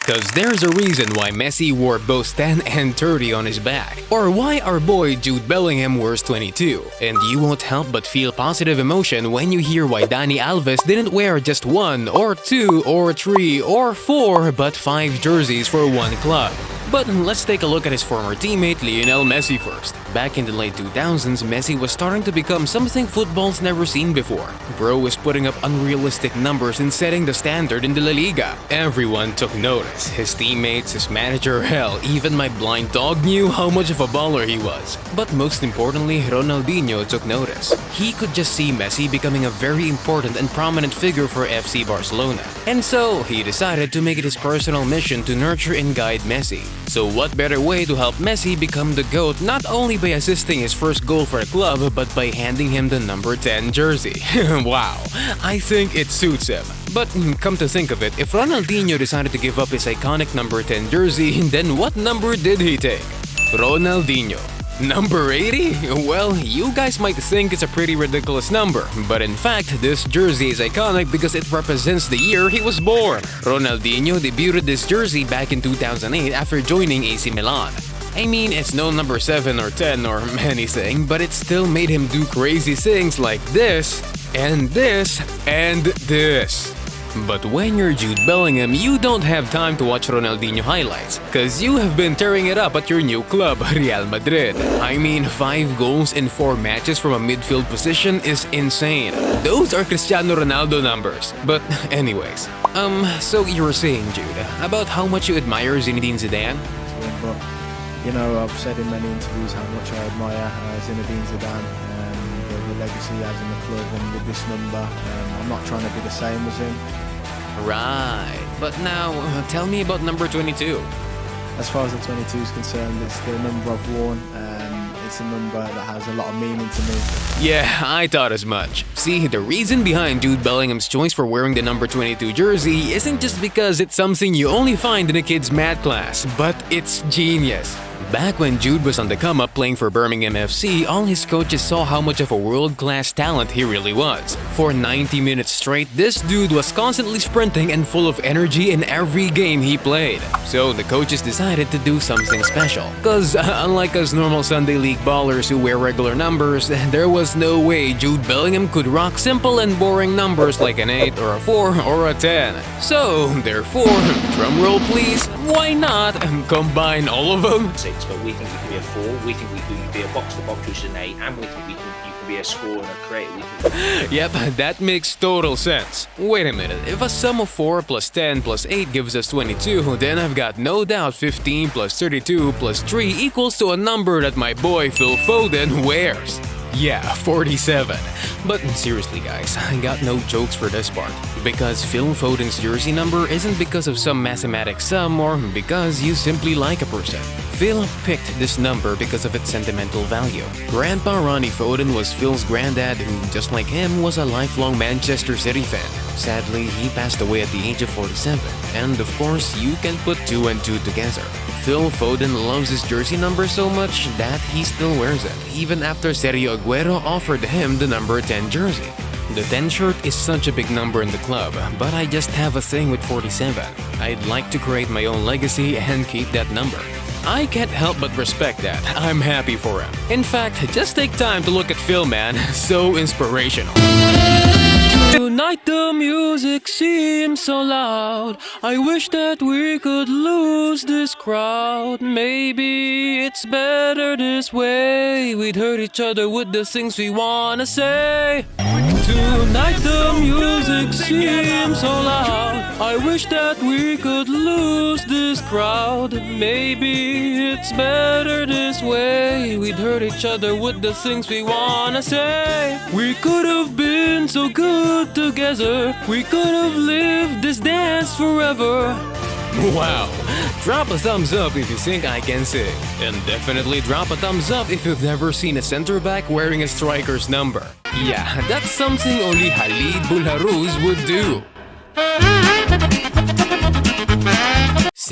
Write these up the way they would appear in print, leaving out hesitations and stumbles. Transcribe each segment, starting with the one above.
Cause there's a reason why Messi wore both 10 and 30 on his back, or why our boy Jude Bellingham wears 22. And you won't help but feel positive emotion when you hear why Dani Alves didn't wear just 1 or 2 or 3 or 4 but 5 jerseys for one club. But let's take a look at his former teammate Lionel Messi first. Back in the late 2000s, Messi was starting to become something football's never seen before. Bro was putting up unrealistic numbers and setting the standard in the La Liga. Everyone took notice. His teammates, his manager, hell, even my blind dog knew how much of a baller he was. But most importantly, Ronaldinho took notice. He could just see Messi becoming a very important and prominent figure for FC Barcelona. And so, he decided to make it his personal mission to nurture and guide Messi. So what better way to help Messi become the GOAT not only by assisting his first goal for the club but by handing him the number 10 jersey. Wow, I think it suits him. But come to think of it, if Ronaldinho decided to give up his iconic number 10 jersey, then what number did he take? Ronaldinho. Number 80? Well, you guys might think it's a pretty ridiculous number, but in fact, this jersey is iconic because it represents the year he was born. Ronaldinho debuted this jersey back in 2008 after joining AC Milan. I mean, it's no number 7 or 10 or anything, but it still made him do crazy things like this, and this, and this. But when you're Jude Bellingham, you don't have time to watch Ronaldinho highlights, cause you have been tearing it up at your new club, Real Madrid. I mean, 5 goals in 4 matches from a midfield position is insane. Those are Cristiano Ronaldo numbers. But anyways, so you were saying, Jude, about how much you admire Zinedine Zidane? But, you know, I've said in many interviews how much I admire Zinedine Zidane. The legacy he has in the club, and with this number, I'm not trying to be the same as him. Right, but now tell me about number 22. As far as the 22 is concerned, it's the number I've worn. It's a number that has a lot of meaning to me. Yeah, I thought as much. See, the reason behind Jude Bellingham's choice for wearing the number 22 jersey isn't just because it's something you only find in a kid's math class, but it's genius. Back when Jude was on the come-up playing for Birmingham FC, all his coaches saw how much of a world-class talent he really was. For 90 minutes straight, this dude was constantly sprinting and full of energy in every game he played. So the coaches decided to do something special. Cause unlike us normal Sunday League ballers who wear regular numbers, there was no way Jude Bellingham could rock simple and boring numbers like an 8 or a 4 or a 10. So therefore, drumroll please, why not combine all of them? 6, but we think you can be a 4, we think you can be a box-to-box which is an 8, and we think you can be a scorer and a creator. Yep, that makes total sense. Wait a minute, if a sum of 4 plus 10 plus 8 gives us 22, then I've got no doubt 15 plus 32 plus 3 equals to a number that my boy Phil Foden wears. Yeah, 47. But seriously guys, I got no jokes for this part. Because Phil Foden's jersey number isn't because of some mathematic sum or because you simply like a person. Phil picked this number because of its sentimental value. Grandpa Ronnie Foden was Phil's granddad who, just like him, was a lifelong Manchester City fan. Sadly, he passed away at the age of 47. And of course, you can put 2 and 2 together. Phil Foden loves his jersey number so much that he still wears it, even after Sergio Aguero offered him the number 10 jersey. The 10 shirt is such a big number in the club, but I just have a thing with 47. I'd like to create my own legacy and keep that number. I can't help but respect that. I'm happy for him. In fact, just take time to look at Phil, man. So inspirational. Tonight the music seems so loud. I wish that we could lose this crowd. Maybe it's better this way. We'd hurt each other with the things we wanna say. Tonight the music seems so loud. I wish that we could lose this crowd. Maybe it's better this way. We'd hurt each other with the things we wanna say. We could have been so good together. We could have lived this dance forever. Wow. Drop a thumbs up if you think I can sing. And definitely drop a thumbs up if you've never seen a center back wearing a striker's number. Yeah, that's something only Khalid Bulharuz would do.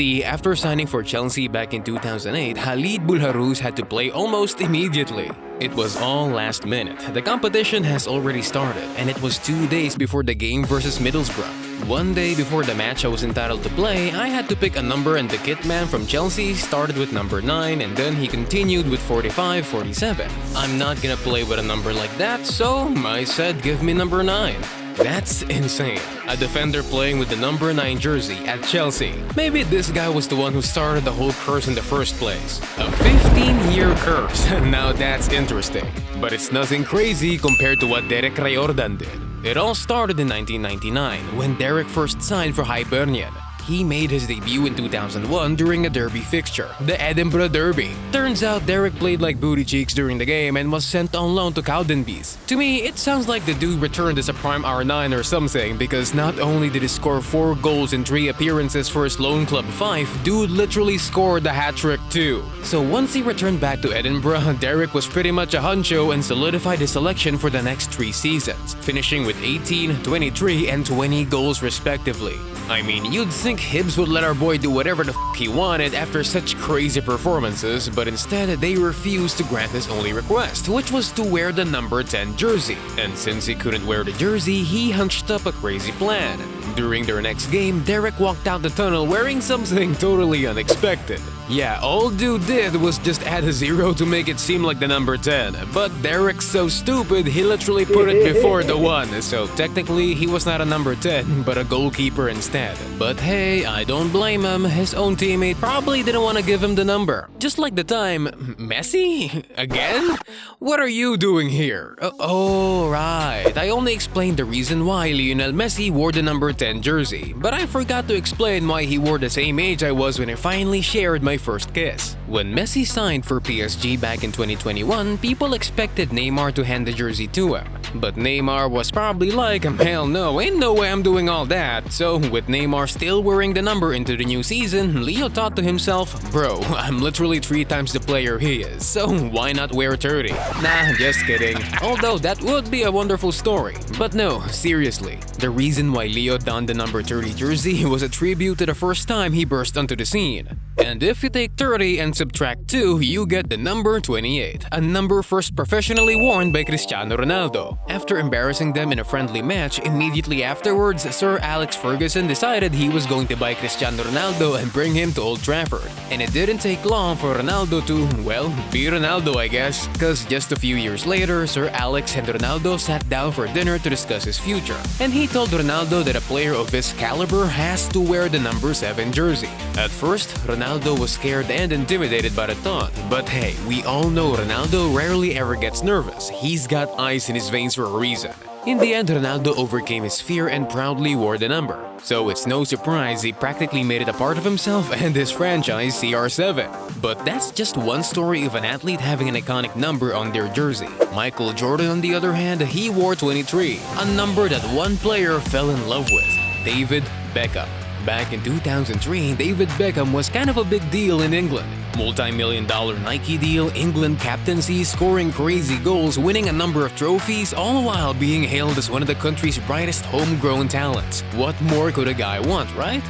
see, after signing for Chelsea back in 2008, Khalid Boulharouz had to play almost immediately. It was all last minute. The competition has already started, and it was 2 days before the game versus Middlesbrough. 1 day before the match I was entitled to play, I had to pick a number, and the kit man from Chelsea started with number 9 and then he continued with 45, 47. I'm not gonna play with a number like that, so I said give me number 9. That's insane. A defender playing with the number 9 jersey at Chelsea. Maybe this guy was the one who started the whole curse in the first place. A 15-year curse. Now that's interesting. But it's nothing crazy compared to what Derek Riordan did. It all started in 1999 when Derek first signed for Hibernian. He made his debut in 2001 during a derby fixture, the Edinburgh Derby. Turns out Derek played like booty cheeks during the game and was sent on loan to Cowdenbeath. To me, it sounds like the dude returned as a prime R9 or something, because not only did he score 4 goals in 3 appearances for his loan club Fife, dude literally scored the hat-trick too. So once he returned back to Edinburgh, Derek was pretty much a honcho and solidified his selection for the next 3 seasons, finishing with 18, 23, and 20 goals respectively. I mean, you'd think Hibs would let our boy do whatever the he wanted after such crazy performances, but instead they refused to grant his only request, which was to wear the number 10 jersey. And since he couldn't wear the jersey, he hunched up a crazy plan. During their next game, Derek walked out the tunnel wearing something totally unexpected. Yeah, all dude did was just add a 0 to make it seem like the number 10, but Derek's so stupid he literally put it before the 1, so technically he was not a number 10, but a goalkeeper instead. But hey, I don't blame him, his own teammate probably didn't want to give him the number. Just like the time, Messi? Again? What are you doing here? Oh, right, I only explained the reason why Lionel Messi wore the number 10 jersey, but I forgot to explain why he wore the same age I was when I finally shared my first kiss. When Messi signed for PSG back in 2021, people expected Neymar to hand the jersey to him. But Neymar was probably like, hell no, ain't no way I'm doing all that. So with Neymar still wearing the number into the new season, Leo thought to himself, bro, I'm literally 3 times the player he is, so why not wear 30? Nah, just kidding. Although that would be a wonderful story. But no, seriously, the reason why Leo donned the number 30 jersey was a tribute to the first time he burst onto the scene. And if you take 30 and subtract 2, you get the number 28, a number first professionally worn by Cristiano Ronaldo. After embarrassing them in a friendly match, immediately afterwards, Sir Alex Ferguson decided he was going to buy Cristiano Ronaldo and bring him to Old Trafford. And it didn't take long for Ronaldo to, well, be Ronaldo I guess, cause just a few years later, Sir Alex and Ronaldo sat down for dinner to discuss his future. And he told Ronaldo that a player of his caliber has to wear the number 7 jersey. At first, Ronaldo was scared and intimidated by the thought, but hey, we all know Ronaldo rarely ever gets nervous. He's got ice in his veins for a reason. In the end, Ronaldo overcame his fear and proudly wore the number. So it's no surprise he practically made it a part of himself and his franchise CR7. But that's just one story of an athlete having an iconic number on their jersey. Michael Jordan, on the other hand, he wore 23, a number that one player fell in love with, David Beckham. Back in 2003, David Beckham was kind of a big deal in England. Multi-million-dollar Nike deal, England captaincy, scoring crazy goals, winning a number of trophies, all while being hailed as one of the country's brightest homegrown talents. What more could a guy want, right?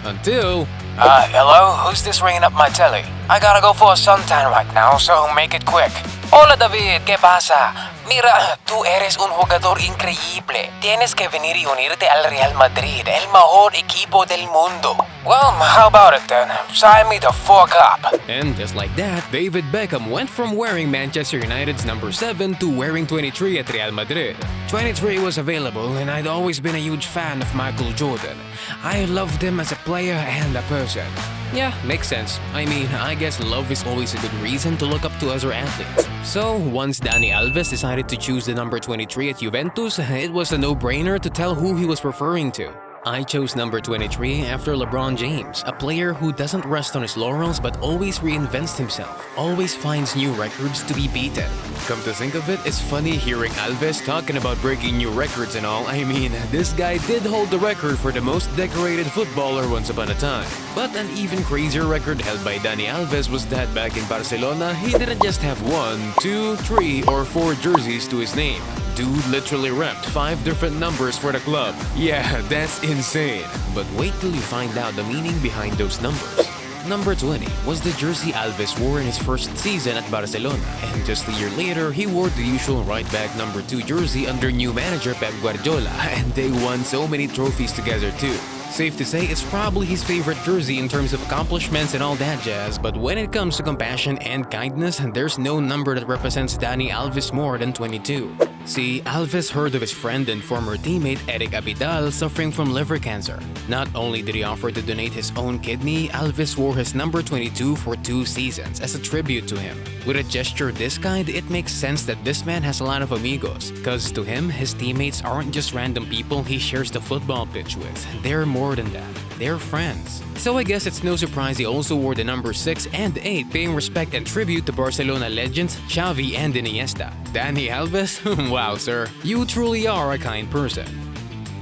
Until... hello? Who's this ringing up my telly? I gotta go for a suntan right now, so make it quick. Hola David, ¿qué pasa? Mira, tú eres un jugador increíble. Tienes que venir y unirte al Real Madrid, el mejor equipo del mundo. Well, how about it then? Sign me the fuck up. And just like that, David Beckham went from wearing Manchester United's number 7 to wearing 23 at Real Madrid. 23 was available, and I'd always been a huge fan of Michael Jordan. I loved him as a player and a person. Yeah, makes sense. I mean, I guess love is always a good reason to look up to other athletes. So, once Dani Alves decided to choose the number 23 at Juventus, it was a no-brainer to tell who he was referring to. I chose number 23 after LeBron James, a player who doesn't rest on his laurels but always reinvents himself, always finds new records to be beaten. Come to think of it, it's funny hearing Alves talking about breaking new records and all. I mean, this guy did hold the record for the most decorated footballer once upon a time. But an even crazier record held by Dani Alves was that back in Barcelona, he didn't just have 1, 2, 3, or 4 jerseys to his name. dude literally repped 5 different numbers for the club. Yeah, that's insane. But wait till you find out the meaning behind those numbers. Number 20 was the jersey Alves wore in his first season at Barcelona, and just a year later, he wore the usual right-back number 2 jersey under new manager Pep Guardiola, and they won so many trophies together too. Safe to say, it's probably his favorite jersey in terms of accomplishments and all that jazz, but when it comes to compassion and kindness, there's no number that represents Dani Alves more than 22. See, Alves heard of his friend and former teammate Eric Abidal suffering from liver cancer. Not only did he offer to donate his own kidney, Alves wore his number 22 for 2 seasons as a tribute to him. With a gesture this kind, it makes sense that this man has a lot of amigos, cause to him, his teammates aren't just random people he shares the football pitch with. They're more than that. They're friends. So I guess it's no surprise he also wore the number 6 and 8, paying respect and tribute to Barcelona legends Xavi and Iniesta. Dani Alves? Wow, sir. You truly are a kind person.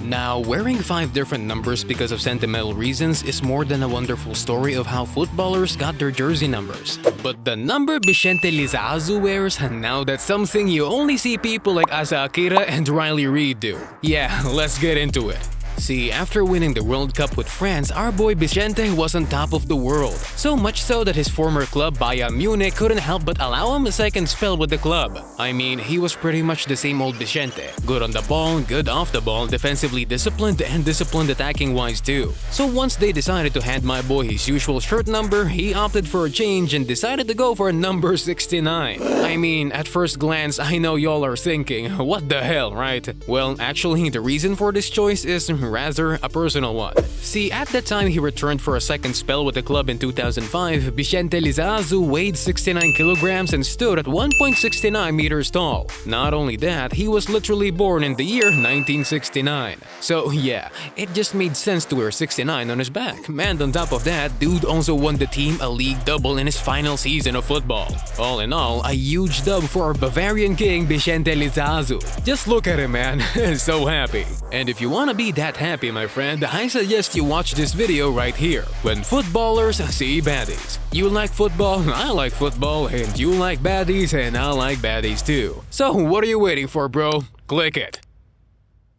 Now, wearing 5 different numbers because of sentimental reasons is more than a wonderful story of how footballers got their jersey numbers. But the number Bixente Lizarazu wears, now that's something you only see people like Asa Akira and Riley Reid do. Yeah, let's get into it. See, after winning the World Cup with France, our boy Bixente was on top of the world. So much so that his former club Bayern Munich couldn't help but allow him a second spell with the club. I mean, he was pretty much the same old Bixente. Good on the ball, good off the ball, defensively disciplined, and disciplined attacking-wise too. So once they decided to hand my boy his usual shirt number, he opted for a change and decided to go for number 69. I mean, at first glance, I know y'all are thinking, what the hell, right? Well, actually, the reason for this choice is rather a personal one. See, at that time he returned for a second spell with the club in 2005, Bixente Lizarazu weighed 69 kilograms and stood at 1.69 meters tall. Not only that, he was literally born in the year 1969. So yeah, it just made sense to wear 69 on his back. And on top of that, dude also won the team a league double in his final season of football. All in all, a huge dub for our Bavarian king Bixente Lizarazu. Just look at him, man. So happy. And if you wanna be that happy, my friend, I suggest you watch this video right here. When footballers see baddies. You like football, I like football, and you like baddies, and I like baddies too. So what are you waiting for, bro? Click it.